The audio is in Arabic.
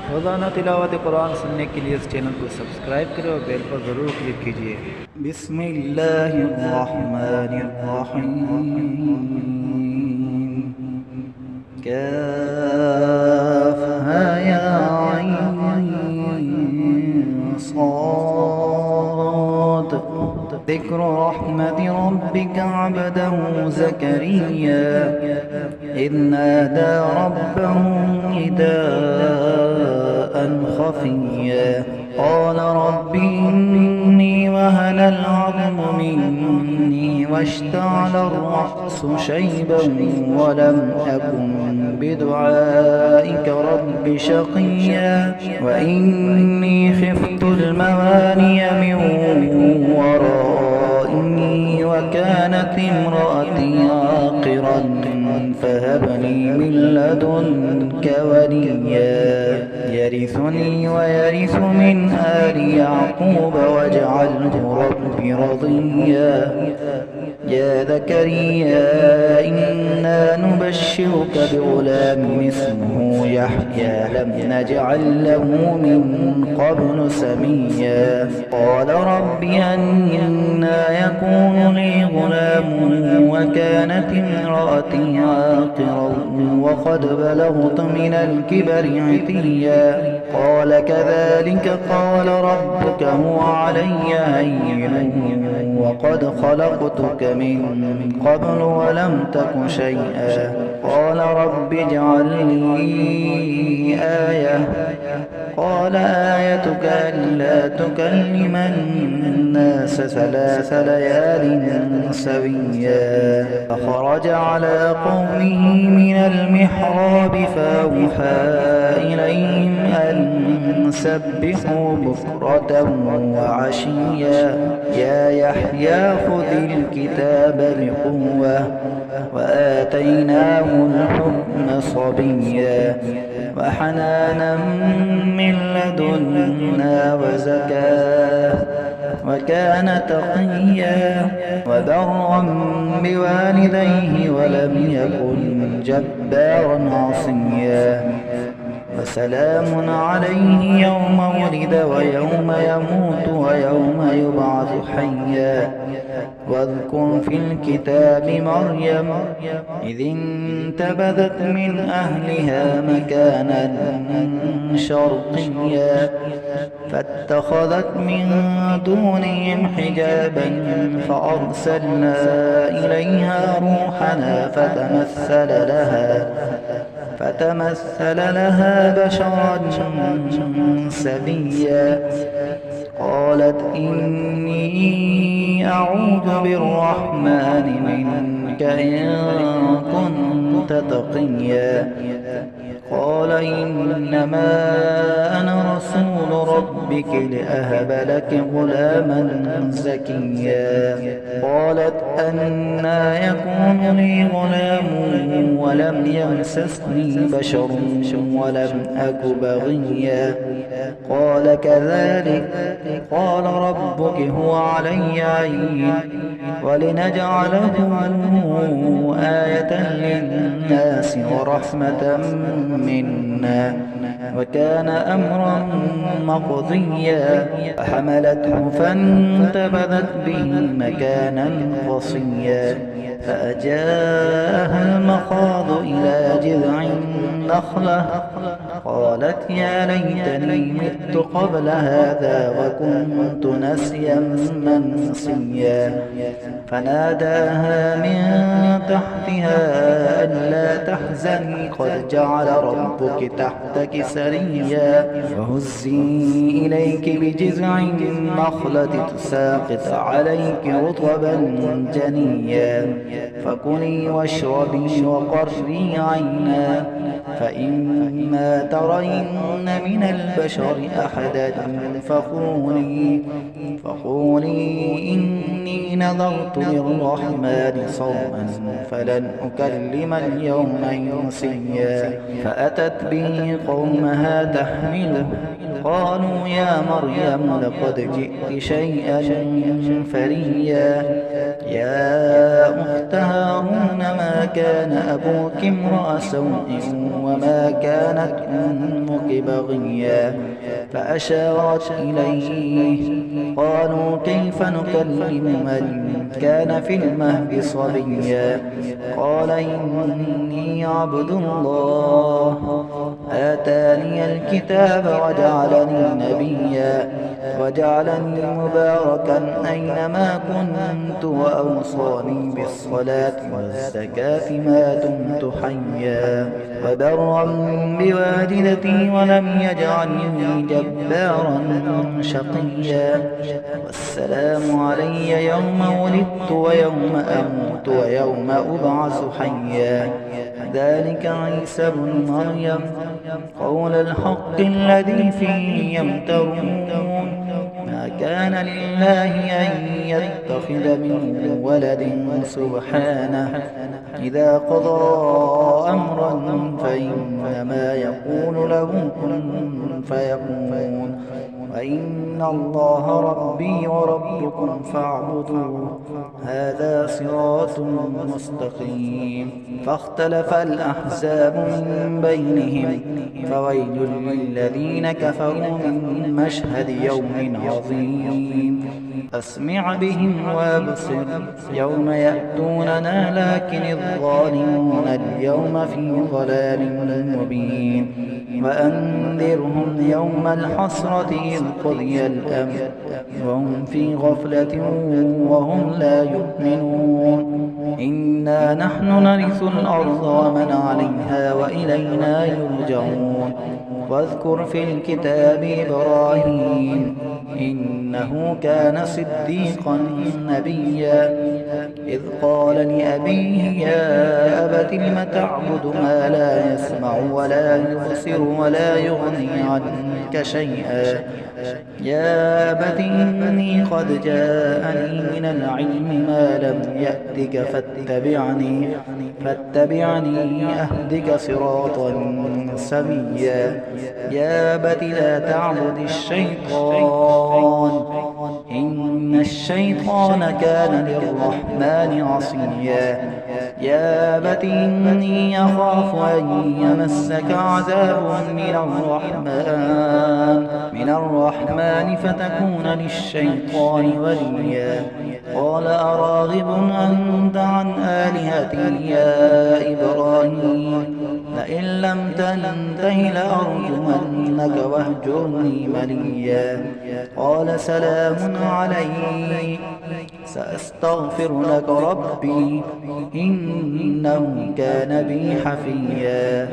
रोज़ाना तिलावत कुरान सुनने के लिए इस चैनल को सब्सक्राइब करें और बेल पर ज़रूर क्लिक कीजिए। बिस्मिल्लाहिर्रहमानिर्रहीम। काफ हा या आइन साद। ज़िक्र रहमति रब्बिका अब्दहू ज़करिया इज़ नादा रब्बहू निदाअन खफ़िय्या क़ाल रब्बि इन्नी वहन العظم مني واشتعل الرأس شيبا ولم أكن بدعائك رب شقيا وإني خفت الموالي من ورائي وكانت امرأتي عاقرا فهب لي من لدنك وليا يرثني ويرث من آل يعقوب واجعله رب رضيا يا زكريا إنا نبشرك بغلام اسمه يحيى لم نجعل له من قبل سميا قال رب أنى يكون لي غلام وكانت امرأتي عاقرا وقد بلغت من الكبر عتيا قال كذلك قال ربك هو علي هين وقد خلقتك من قبل ولم تك شيئا قال رب اجعل لي آية قال آيتك ألا تكلم الناس 3 ليال سويا فخرج على قومه من المحراب فأوحى إليهم أن سبحوا بكرة وعشيا يا يحيى خذ الكتاب بقوة وآتيناه الحكم صبيا وحنانا من لدنا وزكاة وكان تقيا وبرا بوالديه ولم يكن جبارا عصيا وسلام عليه يوم ولد ويوم يموت ويوم يبعث حيا واذكر في الكتاب مريم إذ انتبذت من أهلها مكانا شرقيا فاتخذت من دونهم حجابا فأرسلنا إليها روحنا فتمثل لها بشرا سويا قالت إني أعوذ بالرحمن منك إن كنت تقيا قال إنما أنا رسول ربك لأهب لك غلاما زكيا قالت أنى يكون لي غلام ولم يمسسني بشر ولم أك بغيا قال كذلك قال ربك هو علي عين ولنجعله آية للناس ورحمة منا وكان أمرا مقضيا فحملته فانتبذت به مكانا قصيا فأجاءها المخاض إلى جذع النخلة قالت يا ليتني مت قبل هذا وكنت نسيا منسيا فناداها من تحتها ألا تحزني قد جعل ربك تحتك سريا وهزي إليك بجذع النخلة تساقط عليك رطبا جنيا فكلي واشربي وقري عينا فإما ترين من البشر أحدا فقولي إني نذرت للرحمن صوما فلن أكلم اليوم إنسيا فأتت به قومها تحمله قالوا يا مريم لقد جئت شيئا فريا يا أخت هارون ما كان أبوك امرأ سوء وما كانت أمك بغيا فأشارت إليه قالوا كيف نكلم من كان في المهد صبيا قال إني عبد الله آتاني الكتاب وجعلني نبيا وجعلني مباركا أينما كنت وأوصاني بالصلاة والزكاة ما دمت حيا وبرا بوالدتي ولم يجعلني جبارا شقيا والسلام علي يوم ولدت ويوم أموت ويوم أبعث حيا ذلك عيسى بن مريم قول الحق الذي فيه يمترون ما كان لله أن يتخذ من ولد سبحانه إذا قضى أمرا فإنما يقول له كن فيكون وإن الله ربي وربكم فاعبدوه هذا صراط مستقيم فاختلف الأحزاب من بينهم فويل للذين كفروا من مشهد يوم عظيم أسمع بهم وابصر يوم يأتوننا لكن الظالمون اليوم في ضلال مبين وأنذرهم يوم الحسرة إذ قضي الأمر وهم في غفلة وهم لا يؤمنون إنا نحن نرث الأرض ومن عليها وإلينا يرجعون واذكر في الكتاب إبراهيم إنه كان صديقا نبيا إذ قال لأبيه يا أبت لم تعبد ما لا يسمع ولا يبصر ولا يغني عنك شيئا يا أبت إني قد جاءني من العلم ما لم يأتك فاتبعني أهدك صراطا سويا يا أبت لا تعبد الشيطان إن الشيطان كان للرحمن عصيا يا أبت إني أخاف أن يمسك عذاب من الرحمن فتكون للشيطان وليا قال أراغب أنت عن آلهتي يا إبراهيم لئن لم تنته لأرجمنك واهجرني مليا قال سلام عليك سأستغفر لك ربي إنه كان بي حفيا